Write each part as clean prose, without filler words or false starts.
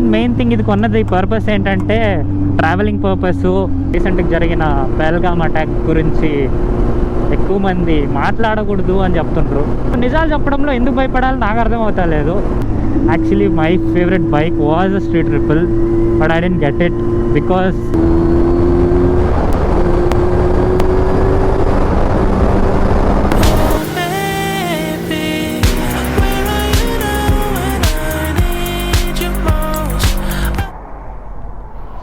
నేను main thing ఇది కొన్నది పర్పస్ ఏంటంటే ట్రావెలింగ్ పర్పస్. రీసెంట్గా జరిగిన పహల్గామ్ అటాక్ గురించి ఎక్కువ మంది మాట్లాడకూడదు అని చెప్తుండ్రు. నిజాలు చెప్పడంలో ఎందుకు భయపడాలి నాకు అర్థం అవుతలేదు. Actually my favourite bike was a street triple, but I didn't get it because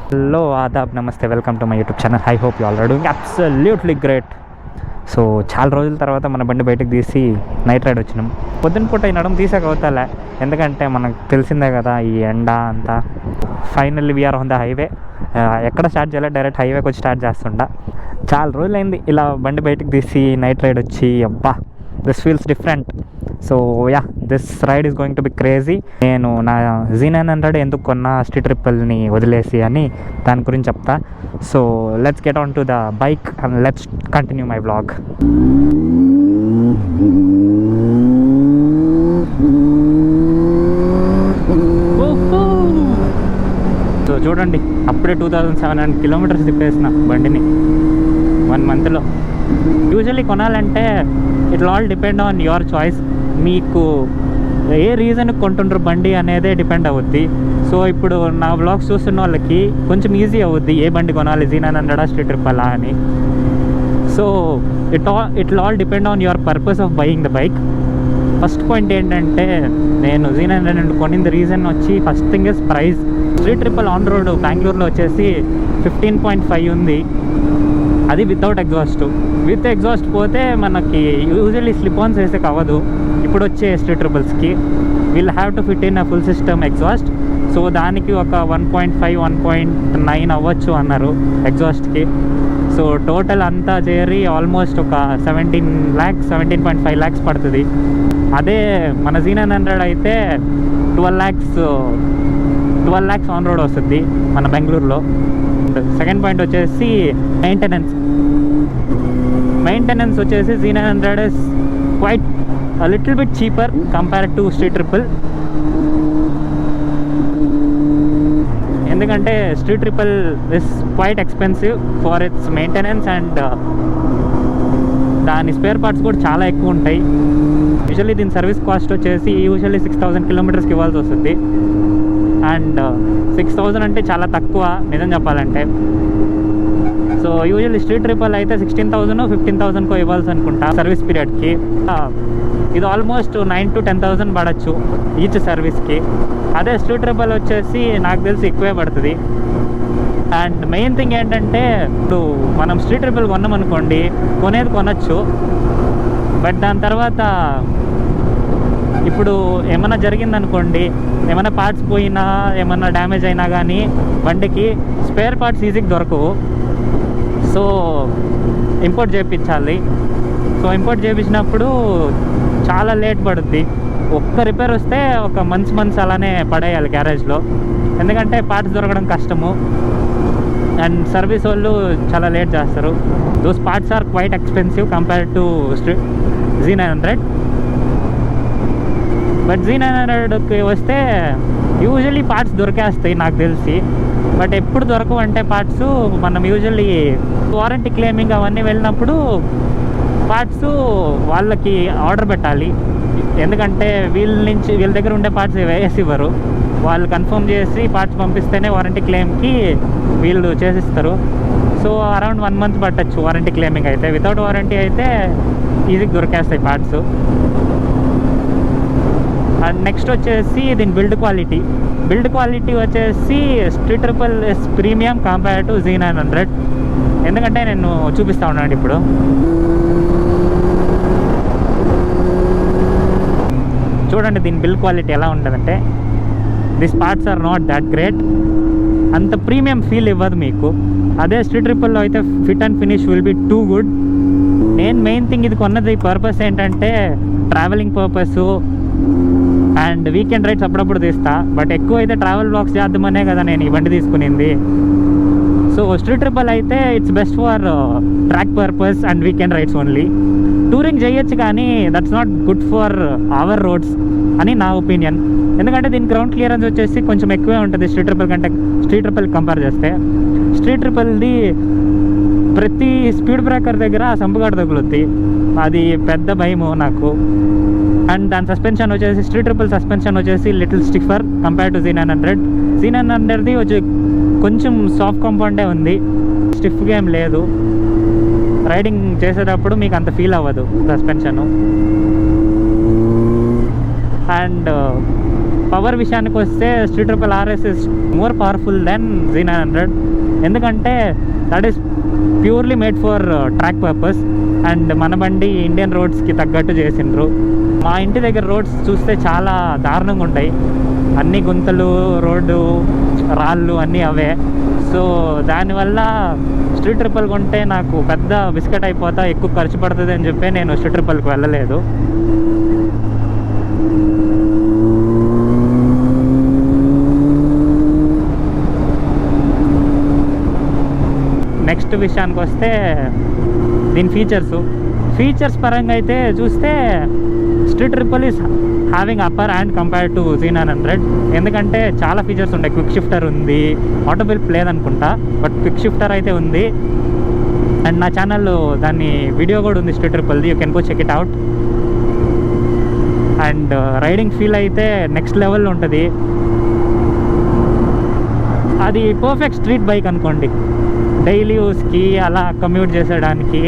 hello ఆదాబ్ నమస్తే, welcome to my YouTube channel. I hope you all are doing absolutely great. So చాలా రోజుల తర్వాత మన బండి బయటకు తీసి నైట్ రైడ్ వచ్చినాం. పొద్దున పూట అయినడం తీసాక అవుతాలే, ఎందుకంటే మనకు తెలిసిందే కదా ఈ ఎండ అంతా. Finally we are on the highway. ఎక్కడ స్టార్ట్ చేయాలి, డైరెక్ట్ హైవేకి వచ్చి స్టార్ట్ చేస్తుండా. చాలా రోజులైంది ఇలా బండి బయటకు తీసి నైట్ రైడ్ వచ్చి. అబ్బా, this feels different. So yeah, this ride is going to be crazy. నేను నా Z900 ఎందుకు కొన్నా స్ట్రీట్ ట్రిపుల్ని వదిలేసి అని దాని గురించి చెప్తా. So let's get on to the bike and let's continue my vlog. So చూడండి, అప్పుడే 2700 కిలోమీటర్స్ తిప్పేసిన బండిని 1 మంత్లో. యూజువల్లీ కొనాలంటే it all depend on your choice. మీకు ఏ రీజన్ కొంటుండ్రు బండి అనేదే డిపెండ్ అవుద్ది. సో ఇప్పుడు నా వ్లాగ్స్ చూస్తున్న వాళ్ళకి కొంచెం ఈజీ అవుద్ది ఏ బండి కొనాలి, Z900 స్ట్రీట్ ట్రిపుల్ అని. So it all depend on your purpose of buying the bike. First point ఏంటంటే, నేను Z900 కొనింది రీజన్ వచ్చి first thing is price. Street triple on road బెంగళూరులో వచ్చేసి 15.5 ఉంది, అది వితౌట్ ఎగ్జాస్ట్. విత్ ఎగ్జాస్ట్ పోతే మనకి యూజువల్లీ స్లిప్ ఆన్స్ వేసే అవ్వదు. ఇప్పుడు వచ్చే స్ట్రీట్ ట్రిపుల్స్కి will have to fit in a full system exhaust. So దానికి ఒక 1.5 1.9 అవ్వచ్చు అన్నారు ఎగ్జాస్ట్కి. సో టోటల్ అంతా చేరి ఆల్మోస్ట్ ఒక 17.5 lakhs పడుతుంది. అదే మన Z900 అయితే 12 lakhs ఆన్ రోడ్ వస్తుంది మన బెంగళూరులో. సెకండ్ పాయింట్ వచ్చేసి మెయింటెనెన్స్ వచ్చేసి Z900 is quite a little bit cheaper compared to street triple. ఎందుకంటే street triple is quite expensive for it's maintenance and దాని స్పేర్ పార్ట్స్ కూడా చాలా ఎక్కువ ఉంటాయి. యూజువల్లీ దీని సర్వీస్ కాస్ట్ వచ్చేసి 6,000 కిలోమీటర్స్కి ఇవ్వాల్సి వస్తుంది. అండ్ 6,000 అంటే చాలా తక్కువ నిజం చెప్పాలంటే. సో యూజువల్లీ స్ట్రీట్ ట్రిపుల్ అయితే 16,000 15,000 ఇవ్వాల్సి అనుకుంటా సర్వీస్ పీరియడ్కి. ఇది ఆల్మోస్ట్ 9,000 to 10,000 పడచ్చు ఈచ్ సర్వీస్కి. అదే స్ట్రీట్ ట్రిపుల్ వచ్చేసి నాకు తెలిసి ఎక్కువే పడుతుంది. అండ్ మెయిన్ థింగ్ ఏంటంటే, ఇప్పుడు మనం స్ట్రీట్ ట్రిపుల్ కొన్నామనుకోండి, కొనొచ్చు. బట్ దాని తర్వాత ఇప్పుడు ఏమైనా జరిగిందనుకోండి, ఏమైనా పార్ట్స్ పోయినా ఏమైనా డ్యామేజ్ అయినా కానీ బండికి స్పేర్ పార్ట్స్ ఈజీగా దొరకవు. సో ఇంపోర్ట్ చేయించాలి. సో ఇంపోర్ట్ చేయించినప్పుడు చాలా లేట్ పడుద్ది. ఒక్క రిపేర్ వస్తే ఒక మంత్స్ అలానే పడేయాలి గ్యారేజ్లో, ఎందుకంటే పార్ట్స్ దొరకడం కష్టము. అండ్ సర్వీస్ వాళ్ళు చాలా లేట్ చేస్తారు. Those parts are quite expensive compared to Z900. But Z900కి వస్తే యూజువల్లీ పార్ట్స్ దొరికేస్తాయి నాకు తెలిసి. బట్ ఎప్పుడు దొరకవు అంటే పార్ట్స్, మనం యూజువల్లీ వారంటీ క్లెయిమింగ్ అవన్నీ వెళ్ళినప్పుడు పార్ట్స్ వాళ్ళకి ఆర్డర్ పెట్టాలి. ఎందుకంటే వీళ్ళ దగ్గర ఉండే పార్ట్స్ వేసి ఇవ్వరు. వాళ్ళు కన్ఫర్మ్ చేసి పార్ట్స్ పంపిస్తేనే వారంటీ క్లెయిమ్కి వీళ్ళు చేసిస్తారు. సో అరౌండ్ 1 month పట్టచ్చు వారంటీ క్లెయిమింగ్ అయితే. వితౌట్ వారంటీ అయితే ఈజీగా దొరికేస్తాయి పార్ట్స్. అండ్ నెక్స్ట్ వచ్చేసి దీని బిల్డ్ క్వాలిటీ వచ్చేసి street triple is premium compare to Z900. ఎందుకంటే నేను చూపిస్తా ఉన్నాను ఇప్పుడు. చూడండి దీని బిల్డ్ క్వాలిటీ ఎలా ఉంటుందంటే, this parts are not that great. అంత ప్రీమియం ఫీల్ ఇవ్వదు మీకు. అదే స్ట్రీట్ ట్రిపుల్లో అయితే fit and finish will be too good. నేను మెయిన్ థింగ్ ఇది కొన్నది పర్పస్ ఏంటంటే travelling purpose and weekend rides అప్పుడప్పుడు తీస్తా. బట్ ఎక్కువ అయితే ట్రావెల్ బ్లాగ్స్ చేద్దామనే కదా నేను ఈ బండి తీసుకునింది. సో స్ట్రీట్ ట్రిపుల్ అయితే it's best for track purpose and weekend rides only. Touring చేయొచ్చు కానీ that's not good for hour roads అని నా ఒపీనియన్. ఎందుకంటే దీని గ్రౌండ్ క్లియరెన్స్ వచ్చేసి కొంచెం ఎక్కువే ఉంటుంది స్ట్రీట్ ట్రిపుల్ కంటే. స్ట్రీట్ ట్రిపుల్ కంపేర్ చేస్తే స్ట్రీట్ ట్రిపుల్ది ప్రతి స్పీడ్ బ్రేకర్ దగ్గర సంపుగాడు తగులుద్ది, అది పెద్ద భయము నాకు. అండ్ దాని సస్పెన్షన్ వచ్చేసి స్ట్రీట్ ట్రిపుల్ సస్పెన్షన్ వచ్చేసి little stiffer compare to Z900. Z900ది వచ్చి కొంచెం సాఫ్ట్ కాంపౌండే ఉంది, స్టిఫ్గా ఏం లేదు. రైడింగ్ చేసేటప్పుడు మీకు అంత ఫీల్ అవ్వదు సస్పెన్షను. అండ్ పవర్ విషయానికి వస్తే street triple RS is more powerful then Z900, ఎందుకంటే that is purely made for track purpose. And మన బండి ఇండియన్ రోడ్స్కి తగ్గట్టు చేసిండ్రు. మా ఇంటి దగ్గర రోడ్స్ చూస్తే చాలా దారుణంగా ఉంటాయి, అన్ని గుంతలు, రోడ్డు రాళ్ళు అన్నీ అవే. సో దానివల్ల స్ట్రీట్ ట్రిపుల్ కొంటే నాకు పెద్ద బిస్కెట్ అయిపోతా, ఎక్కువ ఖర్చు పడుతుంది అని చెప్పి నేను స్ట్రీట్ ట్రిపుల్కి వెళ్ళలేదు. నెక్స్ట్ విషయానికి వస్తే దీని ఫీచర్స్ పరంగా అయితే చూస్తే street triple is having upper hand compare to Z900, ఎందుకంటే చాలా ఫీచర్స్ ఉంటాయి. క్విక్ షిఫ్టర్ ఉంది, ఆటో బిల్ప్ లేదనుకుంటా, బట్ క్విక్ షిఫ్టర్ అయితే ఉంది. అండ్ నా ఛానల్లో దాన్ని వీడియో కూడా ఉంది స్ట్రీట్ ట్రిపుల్ది, you can go check it out. And riding feel అయితే నెక్స్ట్ లెవెల్లో ఉంటుంది. అది పర్ఫెక్ట్ స్ట్రీట్ బైక్ అనుకోండి, డైలీ యూస్కి అలా కమ్యూట్ చేసేయడానికి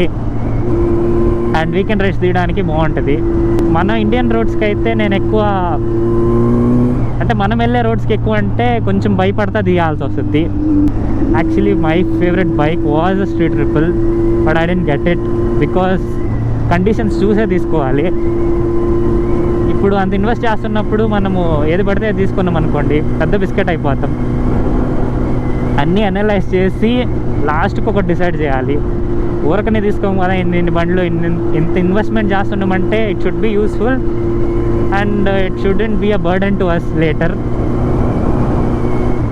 అండ్ వీకెండ్ రైడ్స్ తీయడానికి బాగుంటుంది. మన ఇండియన్ రోడ్స్కి అయితే నేను ఎక్కువ, అంటే మనం వెళ్ళే రోడ్స్కి ఎక్కువ అంటే కొంచెం భయపడతా తీయాల్సి వస్తుంది. Actually my favourite bike was a street triple, but I didn't get it because conditions చూసే తీసుకోవాలి. ఇప్పుడు అంత ఇన్వెస్ట్ చేస్తున్నప్పుడు మనము ఏది పడితే అది తీసుకున్నాం అనుకోండి, పెద్ద బిస్కెట్ అయిపోతాం. అన్నీ అనలైజ్ చేసి లాస్ట్కి ఒకటి డిసైడ్ చేయాలి. ఊరకనే తీసుకోము కదా, ఇన్ని బండ్లు ఇంత ఇన్వెస్ట్మెంట్ చేస్తున్నామంటే it should be useful and it shouldn't be a burden to us later.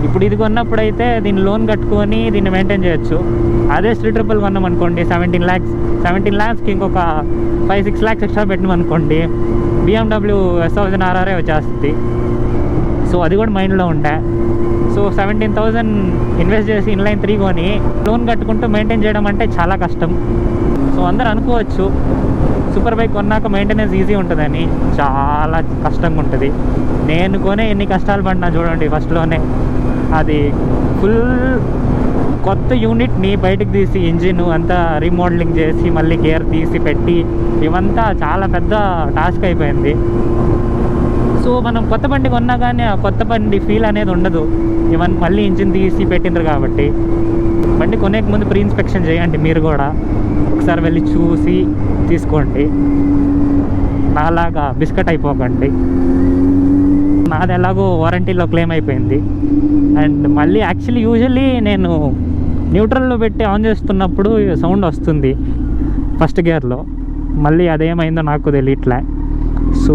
ఇప్పుడు ఇది కొన్నప్పుడు అయితే దీన్ని లోన్ కట్టుకొని దీన్ని మెయింటైన్ చేయొచ్చు. అదే స్ట్రీట్ ట్రిపుల్ కొన్నాం అనుకోండి 17 lakhsకి ఇంకొక 5-6 lakhs ఎక్స్ట్రా పెట్టినాం అనుకోండి, BMW S1000 RR వచ్చేస్తుంది. సో అది కూడా మైండ్లో ఉండే. సో 17,000 ఇన్వెస్ట్ చేసి ఇన్లైన్ 3 కొని లోన్ కట్టుకుంటూ మెయింటైన్ చేయడం అంటే చాలా కష్టం. సో అందరు అనుకోవచ్చు సూపర్ బైక్ కొన్నాక మెయింటెనెన్స్ ఈజీ ఉంటుందని, చాలా కష్టంగా ఉంటుంది. నేను కొనే ఎన్ని కష్టాలు పడినా చూడండి. ఫస్ట్లోనే అది ఫుల్ కొత్త యూనిట్ని బయటకు తీసి ఇంజిన్ అంతా రీమోడలింగ్ చేసి మళ్ళీ గేర్ తీసి పెట్టి ఇవంతా చాలా పెద్ద టాస్క్ అయిపోయింది. సో మనం కొత్త బండి కొన్నా కానీ ఆ కొత్త బండి ఫీల్ అనేది ఉండదు, ఇవన్నీ మళ్ళీ ఇంజిన్ తీసి పెట్టిండ్రు కాబట్టి. బండి కొనే ముందు ప్రీ ఇన్స్పెక్షన్ చేయండి, మీరు కూడా ఒకసారి వెళ్ళి చూసి తీసుకోండి, నాలాగా బిస్కెట్ అయిపోకండి. నాది ఎలాగో వారంటీలో క్లెయిమ్ అయిపోయింది. అండ్ మళ్ళీ యాక్చువల్లీ యూజువల్లీ నేను న్యూట్రల్లో పెట్టి ఆన్ చేస్తున్నప్పుడు సౌండ్ వస్తుంది ఫస్ట్ గేర్లో, మళ్ళీ అదేమైందో నాకు తెలియట్లే. సో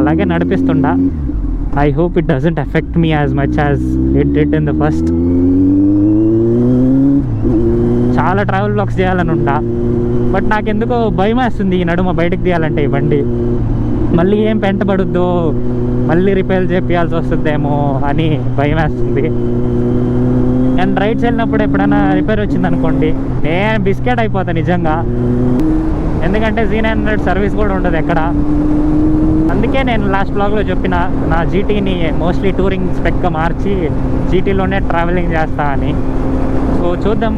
అలాగే నడిపిస్తుండా. I hope it doesn't affect me as much as it did in the first. చాలా ట్రావెల్ బ్లాగ్స్ చేయాలని ఉంటా, బట్ నాకెందుకో భయం వేస్తుంది ఈ నడుమ బయటకు తీయాలంటే. ఈ బండి మళ్ళీ ఏం పెంట పడుద్దో, మళ్ళీ రిపేర్ చేయాల్సి వస్తుందేమో అని భయం వేస్తుంది. అండ్ రైడ్స్ వెళ్ళినప్పుడు ఎప్పుడైనా రిపేర్ వచ్చిందనుకోండి, నేను బిస్కెట్ అయిపోతాను నిజంగా. ఎందుకంటే Z900 సర్వీస్ కూడా ఉండదు ఎక్కడ. అందుకే నేను లాస్ట్ బ్లాగ్లో చెప్పిన నా GTని మోస్ట్లీ టూరింగ్ స్పెక్గా మార్చి GTలోనే ట్రావెలింగ్ చేస్తా అని. సో చూద్దాం,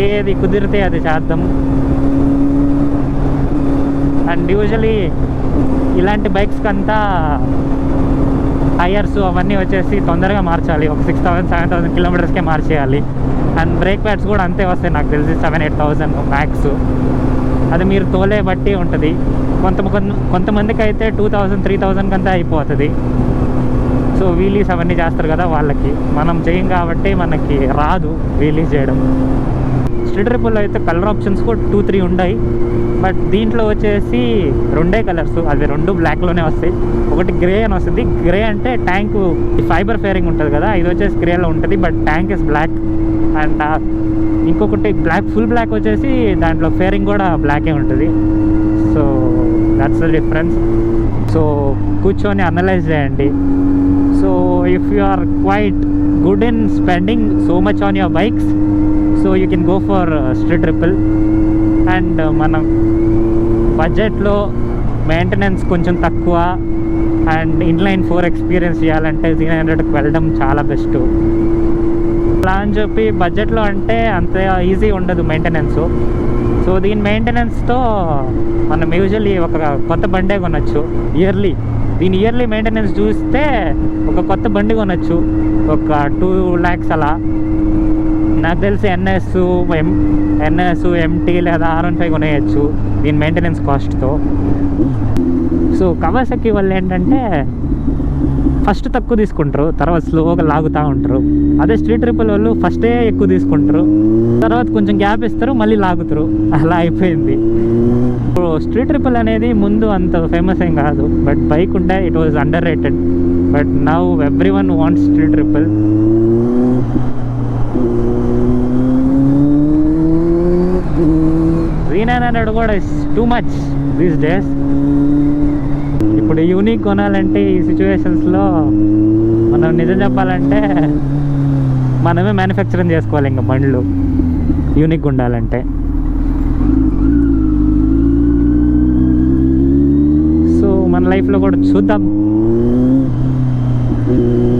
ఏది కుదిరితే అది చేద్దాం. అండ్ యూజువలీ ఇలాంటి బైక్స్కి అంతా టైర్స్ అవన్నీ వచ్చేసి తొందరగా మార్చాలి, ఒక 6,000-7,000 కిలోమీటర్స్కే మార్చేయాలి. అండ్ బ్రేక్ ప్యాడ్స్ కూడా అంతే వస్తాయి నాకు తెలిసి 7,000-8,000 మ్యాక్స్. అది మీరు తోలే బట్టి ఉంటుంది. కొంతమందికి అయితే 2,000-3,000 కంటే అయిపోతుంది. సో వీలీస్ అవన్నీ చేస్తారు కదా వాళ్ళకి, మనం చేయం కాబట్టి మనకి రాదు వీలీస్ చేయడం. స్ట్రీట్ ట్రిపుల్ అయితే కలర్ ఆప్షన్స్ కూడా 2-3 ఉన్నాయి, బట్ దీంట్లో వచ్చేసి 2 కలర్స్, అవి 2 బ్లాక్లోనే వస్తాయి. ఒకటి గ్రే అని వస్తుంది. గ్రే అంటే ట్యాంకు ఫైబర్ ఫేరింగ్ ఉంటుంది కదా, ఇది వచ్చేసి గ్రేలో ఉంటుంది, but tank is black. And ఇంకొకటి బ్లాక్, ఫుల్ బ్లాక్ వచ్చేసి దాంట్లో ఫేరింగ్ కూడా బ్లాకే ఉంటుంది. So that's the difference. So కూర్చొని అనలైజ్ చేయండి. So if you are quite good in spending so much on your bikes, so you can go for street triple. And మనం బడ్జెట్లో maintenance కొంచెం తక్కువ అండ్ ఇన్లైన్ 4 ఎక్స్పీరియన్స్ చేయాలంటే Z900కి వెళ్ళడం చాలా best. అలా అని చెప్పి బడ్జెట్లో అంటే అంత ఈజీ ఉండదు మెయింటెనెన్స్. సో దీని మెయింటెనెన్స్తో మనం యూజువల్లీ ఒక కొత్త బండే కొనొచ్చు ఇయర్లీ. దీని ఇయర్లీ మెయింటెనెన్స్ చూస్తే ఒక కొత్త బండి కొనొచ్చు, ఒక 2 lakhs అలా. నాకు తెలిసి ఎన్ఎస్ ఎంటీ లేదా R15 కొనేయచ్చు దీని మెయింటెనెన్స్ కాస్ట్తో. సో కవాసాకి వాళ్ళు ఏంటంటే ఫస్ట్ తక్కువ తీసుకుంటారు, తర్వాత స్లోగా లాగుతూ ఉంటారు. అదే స్ట్రీట్ ట్రిపుల్ వాళ్ళు ఫస్టే ఎక్కువ తీసుకుంటారు, తర్వాత కొంచెం గ్యాప్ ఇస్తారు, మళ్ళీ లాగుతారు. అలా అయిపోయింది. సో స్ట్రీట్ ట్రిపుల్ అనేది ముందు అంత ఫేమస్ ఏం కాదు, బట్ బైక్ ఉండే it was under rated. But now every one wants street triple. Z900 కూడా is too much these days. ఇప్పుడు యూనిక్ కొనాలంటే ఈ సిచ్యువేషన్స్లో మనం నిజం చెప్పాలంటే మనమే మ్యానుఫ్యాక్చరింగ్ చేసుకోవాలి ఇంకా బండ్లు యూనిక్ ఉండాలంటే. సో మన లైఫ్లో కూడా చూద్దాం,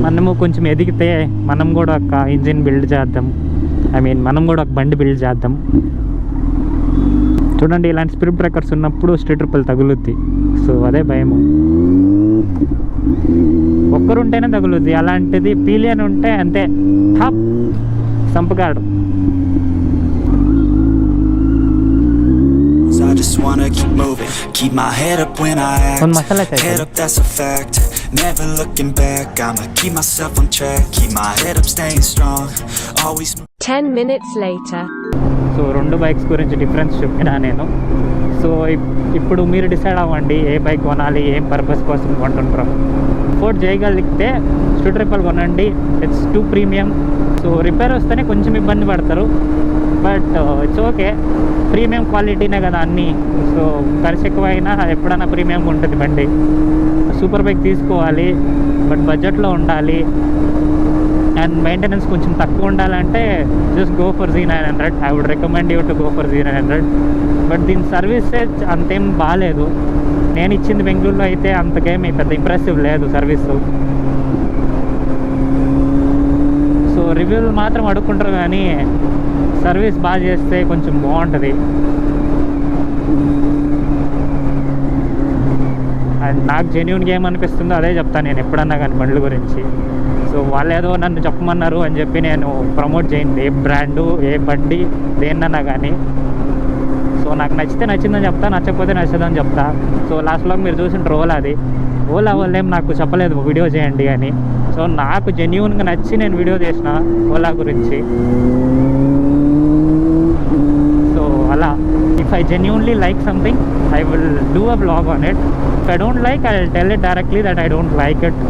మనము కొంచెం ఎదిగితే మనం కూడా ఒక ఇంజిన్ బిల్డ్ చేద్దాం. మనం కూడా ఒక బండి బిల్డ్ చేద్దాం. చూడండి, ఇలాంటి స్పీడ్ బ్రేకర్స్ ఉన్నప్పుడు స్ట్రీట్ ట్రిపుల్ తగులుద్ది. సో అదే భయము, ఒక్కరుంటేనే తగులుద్ది. అలాంటిది పీలియన్ ఉంటే అంతే, hop సంపగాడు. I just wanna keep moving, keep my head up when I act, head up that's a fact, never looking back, I'ma keep myself on track, keep my head up staying strong, always 10 minutes later. So 2 bikes గురించి difference చెప్పినా నేను. So ఇప్పుడు మీరు decide అవ్వండి ఏ bike కొనాలి, ఏం purpose కోసం కొంటుంటారు. Afford చేయగలిగితే స్ట్రీట్ ట్రిపుల్ కొనండి, it's two premium. So repair వస్తేనే కొంచెం ఇబ్బంది పడతారు, బట్ ఇట్స్ ఓకే, ప్రీమియం క్వాలిటీనే కదా అన్నీ. సో ఖర్చు ఎక్కువైనా ఎప్పుడైనా ప్రీమియం ఉంటుంది బండి. సూపర్ బైక్ తీసుకోవాలి, బట్ బడ్జెట్లో ఉండాలి అండ్ మెయింటెనెన్స్ కొంచెం తక్కువ ఉండాలంటే just go for Z900. I would recommend you to go for Z900. But దీని సర్వీసెస్ అంతేం బాగాలేదు. నేను ఇచ్చింది బెంగళూరులో అయితే అంతకేమీ పెద్ద ఇంప్రెసివ్ లేదు సర్వీసు. సో రివ్యూలు మాత్రం అడుక్కుంటారు, కానీ సర్వీస్ బాగా చేస్తే కొంచెం బాగుంటుంది. అండ్ నాకు జెన్యూన్గా ఏమనిపిస్తుందో అదే చెప్తాను నేను ఎప్పుడన్నా కానీ బండ్ల గురించి. సో వాళ్ళు ఏదో నన్ను చెప్పమన్నారు అని చెప్పి నేను ప్రమోట్ చేయండి ఏ బ్రాండు ఏ బండి దేన్నన్నా కానీ. సో నాకు నచ్చితే నచ్చిందని చెప్తా, నచ్చకపోతే నచ్చదని చెప్తా. సో లాస్ట్లో మీరు చూసిన ఓలా వాళ్ళు ఏం నాకు చెప్పలేదు వీడియో చేయండి అని. సో నాకు జెన్యూన్గా నచ్చి నేను వీడియో చేసిన ఓలా గురించి. సో అలా if I genuinely like something I will do a blog on it. If I don't like I will tell it directly that I don't like it.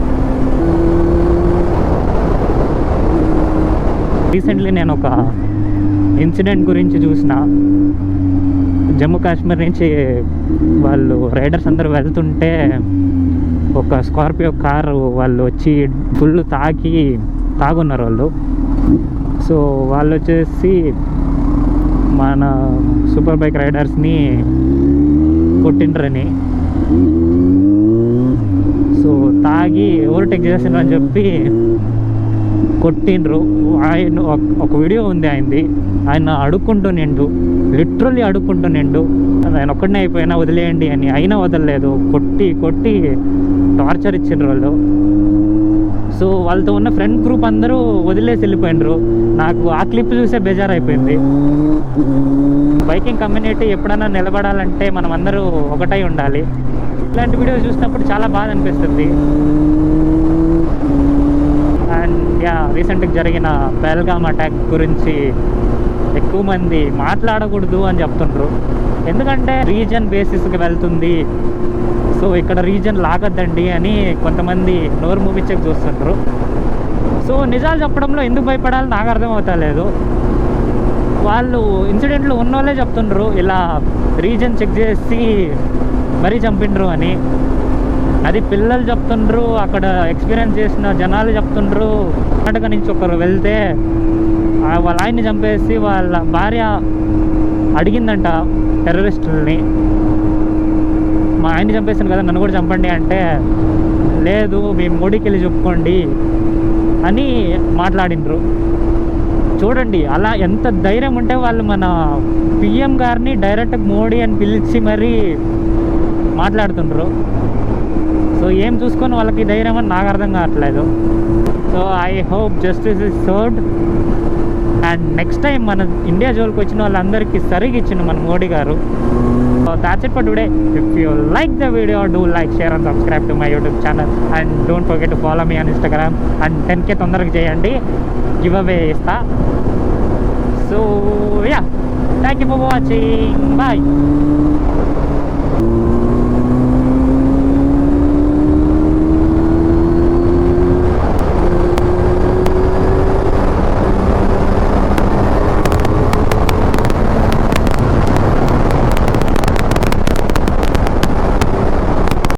Recently నేను ఒక ఇన్సిడెంట్ గురించి చూసిన. జమ్మూ కాశ్మీర్ నుంచి వాళ్ళు రైడర్స్ అందరూ వెళ్తుంటే ఒక స్కార్పియో కారు వాళ్ళు వచ్చి ఫుల్ తాగున్నారు వాళ్ళు. సో వాళ్ళు వచ్చేసి మన సూపర్ బైక్ రైడర్స్ని కొట్టిండ్రని. సో తాగి ఓవర్టేక్ చేసిండ్రు అని చెప్పి కొట్టిండ్రు. ఆయన ఒక వీడియో ఉంది ఆయనది, ఆయన అడుక్కుంటూ లిటరల్లీ అడుక్కుంటూ ఆయన ఒక్కడనే అయిపోయినా వదిలేయండి అని. అయినా వదలలేదు, కొట్టి టార్చర్ ఇచ్చిండ్రు వాళ్ళు. సో వాళ్ళతో ఉన్న ఫ్రెండ్ గ్రూప్ అందరూ వదిలేసి వెళ్ళిపోయినరు. నాకు ఆ క్లిప్ చూసే బేజారైపోయింది. బైకింగ్ కమ్యూనిటీ ఎప్పుడైనా నిలబడాలంటే మనం అందరూ ఒకటై ఉండాలి. ఇలాంటి వీడియో చూసినప్పుడు చాలా బాధ అనిపిస్తుంది. అండ్ రీసెంట్గా జరిగిన పహల్గామ్ అటాక్ గురించి ఎక్కువ మంది మాట్లాడకూడదు అని చెప్తుండ్రు. ఎందుకంటే రీజన్ బేసిస్కి వెళ్తుంది, సో ఇక్కడ రీజన్ లాగద్దండి అని కొంతమంది నోరు మూపించక చూస్తుండ్రు. సో నిజాలు చెప్పడంలో ఎందుకు భయపడాలి నాకు అర్థమవుతలేదు. వాళ్ళు ఇన్సిడెంట్లు ఉన్నోళ్ళే చెప్తుండ్రు ఇలా రీజన్ చెక్ చేసి మరీ చంపిండ్రు అని. అది పిల్లలు చెప్తుండ్రు, అక్కడ ఎక్స్పీరియన్స్ చేసిన జనాలు చెప్తుండ్రు. కర్ణాటక నుంచి ఒకరు వెళ్తే వాళ్ళ ఆయన్ని చంపేసి వాళ్ళ భార్య అడిగిందంట టెర్రరిస్టుల్ని, మా ఆయన్ని చంపేసాను కదా నన్ను కూడా చంపండి అంటే, లేదు మీ మోడీకి వెళ్ళి చెప్పుకోండి అని మాట్లాడిండ్రు. చూడండి అలా ఎంత ధైర్యం ఉంటే వాళ్ళు మన పిఎం గారిని డైరెక్ట్ మోడీ అని పిలిచి మరీ మాట్లాడుతుండ్రు. సో ఏం చూసుకొని వాళ్ళకి ధైర్యం అని నాకు అర్థం కావట్లేదు. So I hope justice is served. And next time మన ఇండియా జోలికి వచ్చిన వాళ్ళందరికీ సరిగ్గా ఇచ్చిండు మన Modi garu. So that's it for today. If you like the video do like, share and subscribe to my YouTube channel. And don't forget to follow me on Instagram. And 10K తొందరగా చేయండి, give away ఇస్తా. So yeah, thank you for watching, bye.